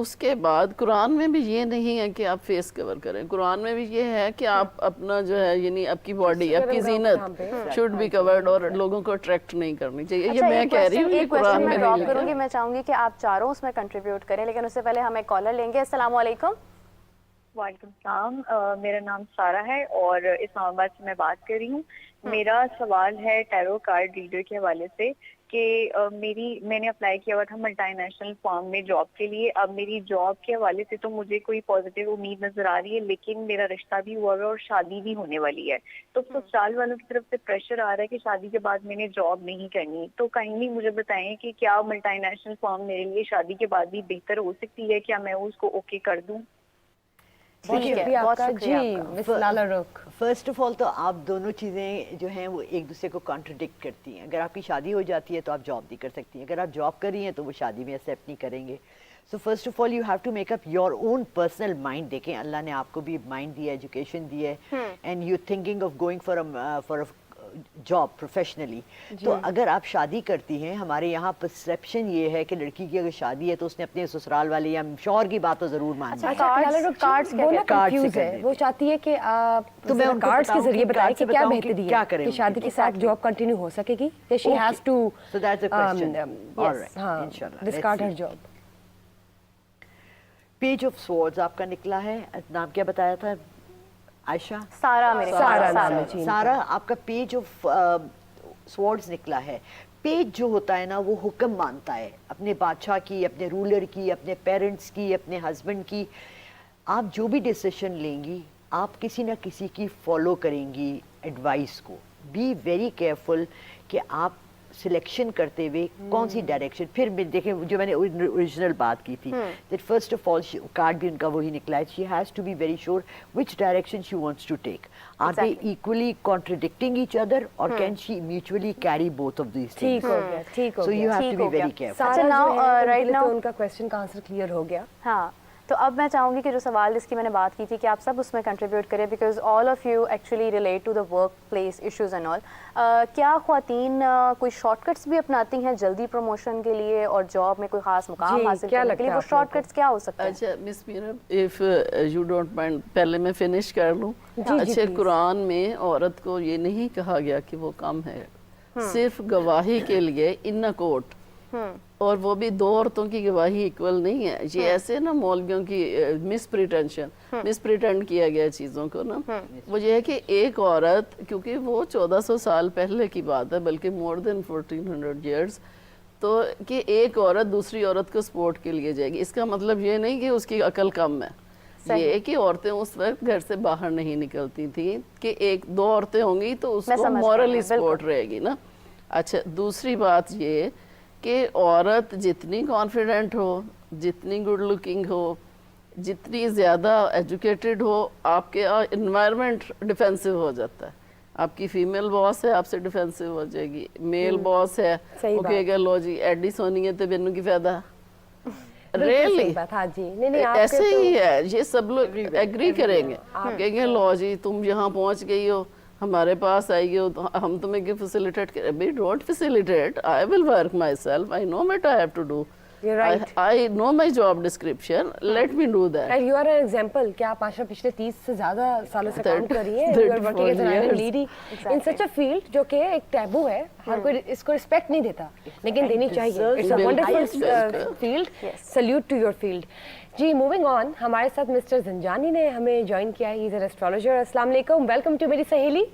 اس کے بعد قرآن میں بھی یہ نہیں ہے کہ آپ فیس کور کریں, قرآن میں بھی یہ ہے کہ آپ اپنا جو ہے یعنی آپ کی باڈی, آپ کی زینت شوڈ بی کورڈ, اور لوگوں کو اٹریکٹ نہیں کرنی چاہیے. یہ میں کہہ رہی ہوں, یہ قرآن میں نہیں لکھا ہے. میں چاہوں گی کہ آپ چاروں اس میں کنٹریبیوٹ کریں, لیکن اس سے پہلے ہم ایک کالر لیں گے. السلام علیکم. وعلیکم السلام. میرا نام سارہ ہے اور اسلام آباد سے میں بات کر رہی ہوں. میرا سوال ہے ٹیرو کارڈ ریڈر کے حوالے سے کہ میں نے اپلائی کیا ہوا تھا ملٹی نیشنل فارم میں جاب کے لیے. اب میری جاب کے حوالے سے تو مجھے کوئی پازیٹیو امید نظر آ رہی ہے, لیکن میرا رشتہ بھی ہوا ہے اور شادی بھی ہونے والی ہے. تو سسرال والوں کی طرف سے پریشر آ رہا ہے کہ شادی کے بعد میں نے جاب نہیں کرنی. تو کائنڈلی مجھے بتائیں کہ کیا ملٹی نیشنل فارم میرے لیے شادی کے بعد بھی بہتر ہو سکتی ہے, کیا میں اس کو اوکے کر دوں؟ فرسٹ آف آل تو آپ دونوں چیزیں جو ہیں وہ ایک دوسرے کو کانٹرڈکٹ کرتی ہیں. اگر آپ کی شادی ہو جاتی ہے تو آپ جاب نہیں کر سکتی ہیں, اگر آپ جاب کر رہی ہیں تو وہ شادی میں ایکسیپٹ نہیں کریں گے. So first of all you have to make up your own personal mind. دیکھیں اللہ نے آپ کو بھی مائنڈ دیا ہے, ایجوکیشن دی ہے, and you thinking of going for a job professionally. تو اگر آپ شادی کرتی ہیں, ہمارے یہاں پرسیپشن یہ ہے کہ لڑکی کی اگر شادی ہے تو اس نے اپنے سسرال والے یا شوہر کی بات تو ضرور ماننی ہے. وہ چاہتی ہے کہ آپ کارڈز کے ذریعے بتائیں کہ کیا بہتری ہے کہ شادی کے ساتھ جاب کنٹینیو ہو سکے گی, کہ she has to discard her job. Page of سورڈز آپ کا نکلا ہے, نام کیا بتایا تھا عائشہ؟ سارا. آپ کا پیج آف سورڈز نکلا ہے. پیج جو ہوتا ہے نا وہ حکم مانتا ہے اپنے بادشاہ کی, اپنے رولر کی, اپنے پیرنٹس کی, اپنے ہسبینڈ کی. آپ جو بھی ڈیسیشن لیں گی آپ کسی نہ کسی کی فالو کریں گی ایڈوائس کو. بی ویری کیئرفل کہ آپ سلیکشن کرتے ہوئے کون سی ڈائریکشن. پھر دیکھیں جو میں نے اوریجنل بات کی تھی that first of all card بھی ان کا وہی نکلا ہے, she has to be very sure which direction she wants to take. Are they actually contradicting each other or can she mutually carry both of these things? So you have to be very careful. ان کا question کا answer clear ہو گیا. ہاں, تو اب میں چاہوں گی کہ جو سوال جس کی میں نے بات کی تھی کہ آپ سب اس میں کنٹریبیوٹ کریں, because all of you actually relate to the work place issues and all. کیا خواتین کوئی شارٹ کٹس بھی اپناتی ہیں جلدی پروموشن کے لیے اور جاب میں کوئی خاص مقام حاصل کرنے کے لیے؟ وہ شارٹ کٹس کیا ہو سکتے ہیں؟ اچھا مس میرا, اف یو ڈونٹ مائنڈ, پہلے میں فنش کر لوں. اچھا قرآن میں عورت کو یہ نہیں کہا گیا کہ وہ کم ہے, صرف گواہی کے لیے ان کوٹ, اور وہ بھی دو عورتوں کی گواہی ایکول نہیں ہے. یہ ایسے نا مولویوں کی مس پریٹینڈ کیا گیا چیزوں کو نا, وہ یہ ہے کہ ایک عورت, کیونکہ وہ 1400 سال پہلے کی بات ہے, بلکہ مور دین 1400 ایئرس, تو کہ ایک عورت دوسری عورت کو سپورٹ کے لیے جائے گی. اس کا مطلب یہ نہیں کہ اس کی عقل کم ہے, یہ کہ عورتیں اس وقت گھر سے باہر نہیں نکلتی تھیں, کہ ایک دو عورتیں ہوں گی تو اس کو مورلی سپورٹ رہے گی نا. اچھا دوسری بات یہ کہ عورت جتنی کانفیڈنٹ ہو, جتنی گڈ لکنگ ہو, جتنی زیادہ ایجوکیٹڈ ہو, آپ کے انوائرمنٹ ڈیفینسو ہو جاتا ہے. آپ کی فیمیل باس ہے آپ سے ڈیفینسو ہو جائے گی, میل باس ہے وہ کہے گا لو جی ایڈی سونی ہے تو بینو کی فائدہ. ریئلی ایسے ہی ہے, یہ سب لوگ ایگری کریں گے, کہیں گے لو جی تم یہاں پہنچ گئی ہو, ہمارے پاس آئی ہو, ہم تمہیں فیسیلیٹیٹ کریں. بھائی don't facilitate, I will work my self I know آئی I have to, I know my job description, let me do that. And you are an example کہ آپ آشا پچھلے 30 سے زیادہ سالوں سے کام کر رہی ہیں. You are working as an iron lady in such a field جو کہ ایک ٹیبو ہے, ہر کوئی اس کو رسپیکٹ نہیں دیتا, لیکن دینی چاہیے. It's a wonderful field. Salute to your field. جی موونگ آن, ہمارے ساتھ مسٹر زنجانی نے ہمیں جوائن کیا ہے. He is an astrologer. السلام علیکم, ویلکم ٹو میری سہیلی.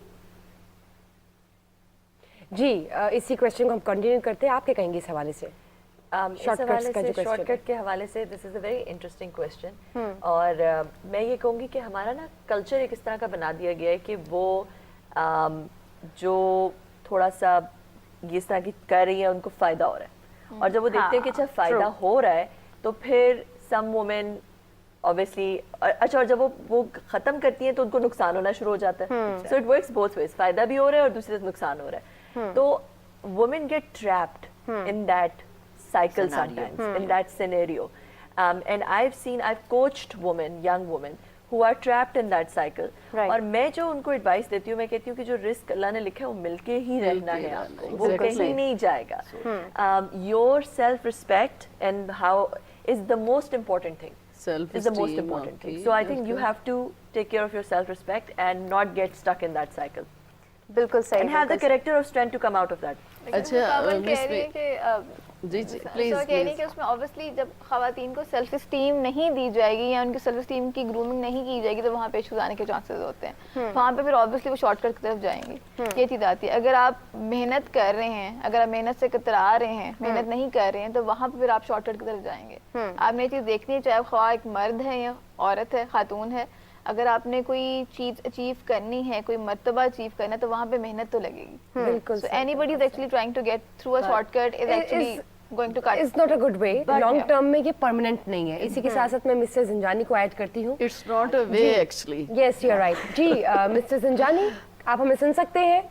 جی اسی کوشچن کو ہم کنٹینیو کرتے ہیں, آپ کیا کہیں گے اس حوالے سے؟ شارٹ کٹ کے حوالے سے دس از اے ویری انٹرسٹنگ کویسچن, اور میں یہ کہوں گی کہ ہمارا نا کلچر ایک اس طرح کا بنا دیا گیا ہے کہ وہ جو تھوڑا سا اس طرح کی کر رہی ہیں ان کو فائدہ ہو رہا ہے, اور جب وہ دیکھتے ہیں کہ اچھا فائدہ ہو رہا ہے تو پھر سم وومن obviously, اچھا اور جب وہ ختم کرتی ہیں تو ان کو نقصان ہونا شروع ہو جاتا ہے. So it works both ways, فائدہ بھی ہو رہا ہے اور دوسری طرف نقصان ہو رہا ہے. تو women get trapped in that cycle sometimes, in that scenario. And I've coached women, young women who are trapped in that cycle. اور میں جو ان کو ایڈوائس دیتی ہوں, میں کہتی ہوں کہ جو رسک اللہ نے لکھا ہے وہ مل کے ہی رہنا ہے آپ کو, وہ کہیں نہیں جائے گا. Your self respect and how is the most important thing. Is the most important thing. So I think you have to take care of your self-respect and not get stuck in that cycle. بالکل صحیح. And have the character of strength to come out of that. اچھا جی جی please کہہ رہی کہ اس میں obviously جب خواتین کو سیلف اسٹیم نہیں دی جائے گی یا ان کی سیلف اسٹیم کی گرومنگ نہیں کی جائے گی تو وہاں پہ ایشوز آنے کے چانسز ہوتے ہیں. وہاں پہ پھر obviously وہ شارٹ کٹ کی طرف جائیں گی. یہ چیز آتی ہے. اگر آپ محنت کر رہے ہیں, اگر آپ محنت سے کترا رہے ہیں, محنت نہیں کر رہے ہیں, تو وہاں پہ پھر آپ شارٹ کٹ کی طرف جائیں گے. آپ نے یہ چیز دیکھنی ہے, چاہے خواہ ایک مرد ہے یا عورت ہے, خاتون ہے, اگر آپ نے کوئی چیز اچیو کرنی ہے, کوئی مرتبہ اچیو کرنا ہے, تو وہاں پہ محنت تو لگے گی. بالکل. So anybody is actually trying to get through a shortcut is actually going to cut. It's not a good way. Long term میں یہ permanent نہیں ہے. اسی کے ساتھ ساتھ میں مسٹر زنجانی کو ایڈ کرتی ہوں. It's not a way actually. Yes, you're right. جی مسٹر زنجانی آپ ہمیں سن سکتے ہیں؟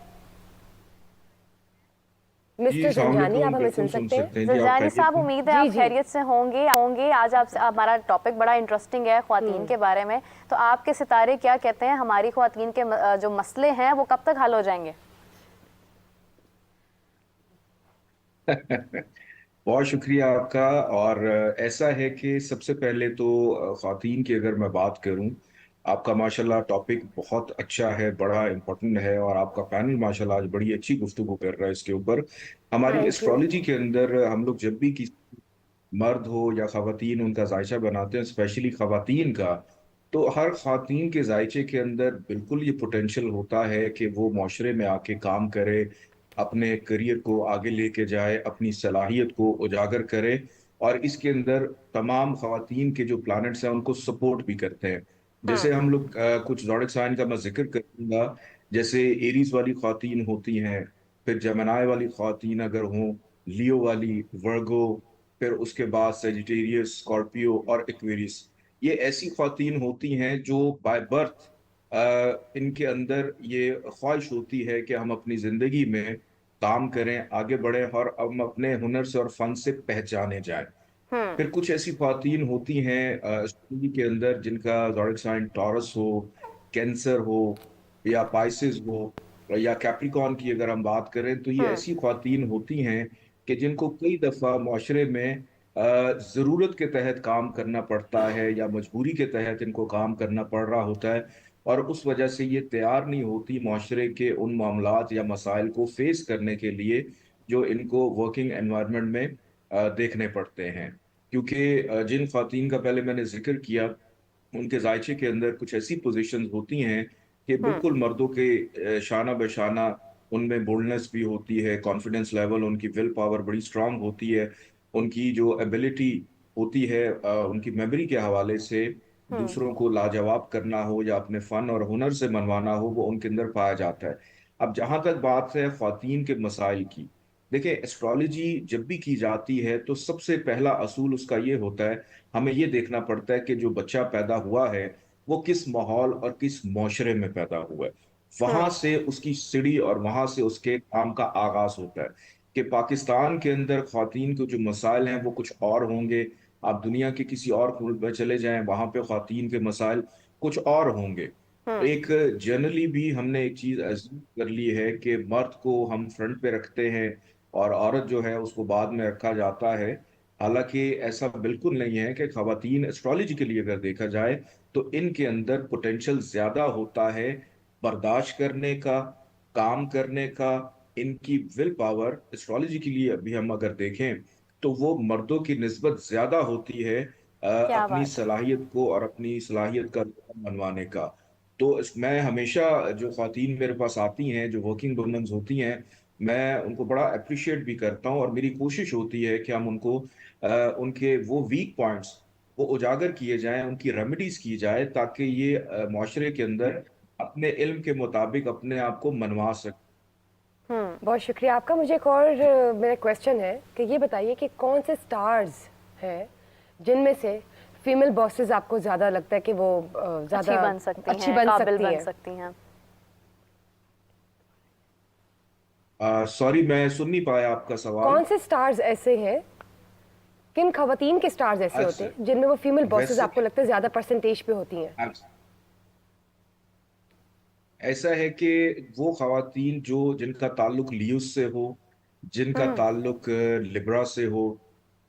مسٹر زنجانی آپ ہمیں سن سکتے ہیں؟ زنجانی صاحب امید ہے آپ خیریت سے ہوں گے. آج آپ ہمارا ٹاپک بڑا انٹرسٹنگ ہے خواتین کے بارے میں, تو آپ کے ستارے کیا کہتے ہیں ہماری خواتین کے جو مسئلے ہیں وہ کب تک حل ہو جائیں گے؟ بہت شکریہ آپ کا. اور ایسا ہے کہ سب سے پہلے تو خواتین کی اگر میں بات کروں, آپ کا ماشاءاللہ ٹاپک بہت اچھا ہے, بڑا امپورٹنٹ ہے, اور آپ کا پینل ماشاءاللہ آج بڑی اچھی گفتگو کر رہا ہے اس کے اوپر. ہماری ایسٹرولوجی کے اندر ہم لوگ جب بھی کسی مرد ہو یا خواتین ان کا ذائچہ بناتے ہیں, اسپیشلی خواتین کا, تو ہر خواتین کے ذائچے کے اندر بالکل یہ پوٹینشیل ہوتا ہے کہ وہ معاشرے میں آ کے کام کرے, اپنے کریئر کو آگے لے کے جائے, اپنی صلاحیت کو اجاگر کرے, اور اس کے اندر تمام خواتین کے جو پلانٹس ہیں ان کو سپورٹ بھی کرتے ہیں. جیسے ہم لوگ کچھ زوڈک سائن کا میں ذکر کروں گا, جیسے ایریز والی خواتین ہوتی ہیں, پھر جمنائے والی خواتین اگر ہوں, لیو والی, ورگو, پھر اس کے بعد سیجیٹیریس, اسکارپیو اور ایکویریس. یہ ایسی خواتین ہوتی ہیں جو بائی برتھ ان کے اندر یہ خواہش ہوتی ہے کہ ہم اپنی زندگی میں کام کریں, آگے بڑھیں, اور ہم اپنے ہنر سے اور فن سے پہچانے جائیں. پھر کچھ ایسی خواتین ہوتی ہیں اسٹوڈی کے اندر جن کا زوڈک سائن ٹورس ہو, کینسر ہو, یا پائسز ہو, یا کیپریکون کی اگر ہم بات کریں, تو یہ ایسی خواتین ہوتی ہیں کہ جن کو کئی دفعہ معاشرے میں ضرورت کے تحت کام کرنا پڑتا ہے یا مجبوری کے تحت ان کو کام کرنا پڑ رہا ہوتا ہے, اور اس وجہ سے یہ تیار نہیں ہوتی معاشرے کے ان معاملات یا مسائل کو فیس کرنے کے لیے جو ان کو ورکنگ انوائرمنٹ میں دیکھنے پڑتے ہیں. کیونکہ جن خواتین کا پہلے میں نے ذکر کیا, ان کے ذائچے کے اندر کچھ ایسی پوزیشنز ہوتی ہیں کہ بالکل مردوں کے شانہ بہ شانہ ان میں بولڈنس بھی ہوتی ہے, کانفیڈنس لیول, ان کی ول پاور بڑی سٹرانگ ہوتی ہے, ان کی جو ایبلٹی ہوتی ہے ان کی میموری کے حوالے سے دوسروں کو لاجواب کرنا ہو یا اپنے فن اور ہنر سے منوانا ہو, وہ ان کے اندر پایا جاتا ہے. اب جہاں تک بات ہے خواتین کے مسائل کی, دیکھیں ایسٹرالوجی جب بھی کی جاتی ہے تو سب سے پہلا اصول اس کا یہ ہوتا ہے, ہمیں یہ دیکھنا پڑتا ہے کہ جو بچہ پیدا ہوا ہے وہ کس ماحول اور کس معاشرے میں پیدا ہوا ہے. وہاں سے اس کی سیڑھی اور وہاں سے اس کے کام کا آغاز ہوتا ہے. کہ پاکستان کے اندر خواتین کے جو مسائل ہیں وہ کچھ اور ہوں گے, آپ دنیا کے کسی اور ملک میں چلے جائیں وہاں پہ خواتین کے مسائل کچھ اور ہوں گے. ایک جنرلی بھی ہم نے ایک چیز ایزیوم کر لی ہے کہ مرد کو ہم فرنٹ پہ رکھتے ہیں اور عورت جو ہے اس کو بعد میں رکھا جاتا ہے. حالانکہ ایسا بالکل نہیں ہے. کہ خواتین ایسٹرولوجیکلی اگر دیکھا جائے تو ان کے اندر پوٹینشیل زیادہ ہوتا ہے برداشت کرنے کا, کام کرنے کا. ان کی ول پاور ایسٹرولوجی کے لیے ابھی ہم اگر دیکھیں تو وہ مردوں کی نسبت زیادہ ہوتی ہے اپنی صلاحیت کو اور اپنی صلاحیت کا منوانے کا. تو میں ہمیشہ جو خواتین میرے پاس آتی ہیں جو ورکنگ وومنز ہوتی ہیں, میں ان کو بڑا اپریشیٹ بھی کرتا ہوں, اور میری کوشش ہوتی ہے کہ ہم ان کو ان کے وہ ویک پوائنٹس وہ اجاگر کیے جائیں, ان کی ریمیڈیز کی جائے, تاکہ یہ معاشرے کے اندر اپنے علم کے مطابق اپنے آپ کو منوا سکیں. بہت شکریہ آپ کا. مجھے ایک اور میرا کویسچن ہے کہ یہ بتائیے کہ کون سے سٹارز ہیں جن میں سے فیمیل باسز آپ کو زیادہ لگتا ہے کہ وہ زیادہ اچھی بن سکتی ہیں؟ سوری میں سن نہیں پایا آپ کا سوال. کون سے سٹارز ایسے ہیں, کن خواتین کے سٹارز ایسے ہوتے ہیں جن میں وہ فیمیل باسز آپ کو لگتا ہے زیادہ پرسنٹیج پہ ہوتی ہیں؟ ایسا ہے کہ وہ خواتین جن کا تعلق لیوس سے ہو, جن کا تعلق لبرا سے ہو,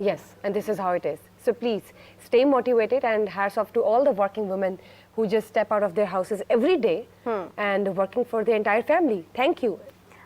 Yes, and this is how it is. So please stay motivated, and hats off to all the working women who just step out of their houses every day and working for the entire family. Thank you. Yes.